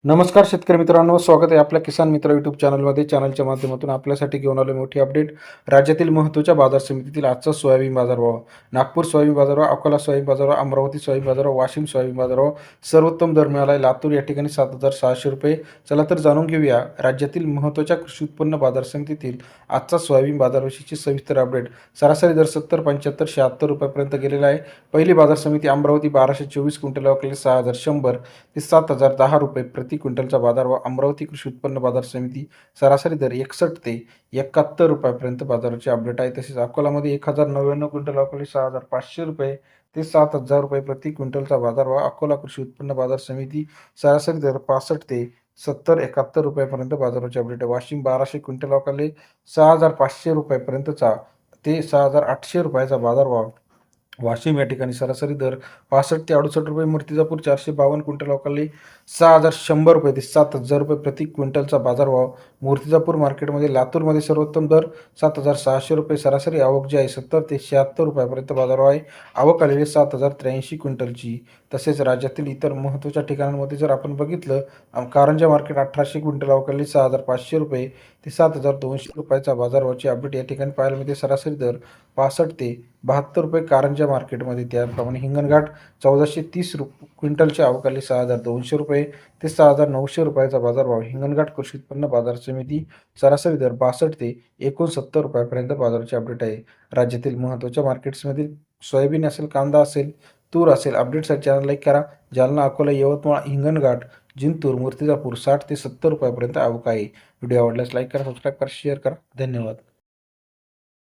नमस्कार शेतकरी मित्रांनो, स्वागत आहे आपल्या किसान मित्र यूट्यूब चॅनलमध्ये. चॅनलच्या माध्यमातून आपल्यासाठी घेऊन आलो मोठी अपडेट. राज्यातील महत्त्वाच्या बाजार समितीतील आजचा सोयाबीन बाजारभाव. नागपूर सोयाबीन बाजारभाव, अकोला सोयाबीन बाजारभाव, अमरावती सोयाबीन बाजारभाव, वाशिम सोयाबीन बाजारभाव. सर्वोत्तम दर मिळाला आहे. लातूर या ठिकाणी 7,600 रुपये. चला तर जाणून घेऊया राज्यातील महत्त्वाच्या कृषी उत्पन्न बाजार समितीतील आजचा सोयाबीन बाजाराविषयीची सविस्तर अपडेट. सरासरी दर 70, 75, 76 रुपयापर्यंत गेलेला आहे. पहिली बाजार समिती अमरावती 1224 क्विंटल अवकाळी 6,100 ते 7,010 रुपये प्रति क्विंटलचा बाजारभाव. अमरावती कृषी उत्पन्न बाजार समिती सरासरी दर 61 ते 71 रुपयापर्यंत बाजाराची अपडेट आहे. तसेच अकोलामध्ये 1,099 क्विंटल अवकाळी 6,500 रुपये ते 7,000 रुपये प्रति क्विंटलचा बाजारभाव. अकोला कृषी उत्पन्न बाजार समिती सरासरी दर 65 ते 70-71 रुपयापर्यंत बाजाराची अपडेट आहे. वाशिम 1200 क्विंटल अवकाळी 6,500 रुपयापर्यंतचा ते 6,800 रुपयाचा बाजारभाव. वाशिम या ठिकाणी सरासरी दर 65 ते 68 रुपये. मूर्तिजापूर 452 क्विंटल अवकाळी 6,100 रुपये ते 7,000 रुपये प्रति क्विंटलचा बाजारभाव. मूर्तिजापूर मार्केटमध्ये. लातूरमध्ये सर्वोत्तम दर 7,600 रुपये. सरासरी आवक जी आहे 70 ते 76 रुपयापर्यंत बाजारभाव आहे. आवक आलेली 7,083 क्विंटलची. तसेच राज्यातील इतर महत्त्वाच्या ठिकाणांमध्ये जर आपण बघितलं, कारंजा मार्केट 1800 क्विंटल अवकाळी 6,500 रुपये ते 7,200 रुपयाचा बाजारभावाची अपडेट या ठिकाणी पाहायला मिळते. सरासरी दर 65 ते 72 रुपये कारंजा मार्केटमध्ये. त्याप्रमाणे हिंगणघाट 1430 क्विंटलच्या अवकाळी 6,200 रुपये ते 6,900 रुपयाचा बाजारभाव. हिंगणघाट कृषी उत्पन्न बाजार समिती सरासरी दर 62 ते 69 रुपयापर्यंत बाजाराची अपडेट आहे. राज्यातील महत्त्वाच्या मार्केट्समधील सोयाबीन असेल, कांदा असेल, तूर असेल. अपडेटसाठी चॅनल लाईक करा. जालना, अकोला, यवतमाळ, हिंगणघाट, जिंतूर, मूर्तिजापूर 60 ते 70 रुपयापर्यंत आवक आहे. व्हिडिओ आवडल्यास लाईक करा, सबस्क्राईब करा, शेअर करा. धन्यवाद.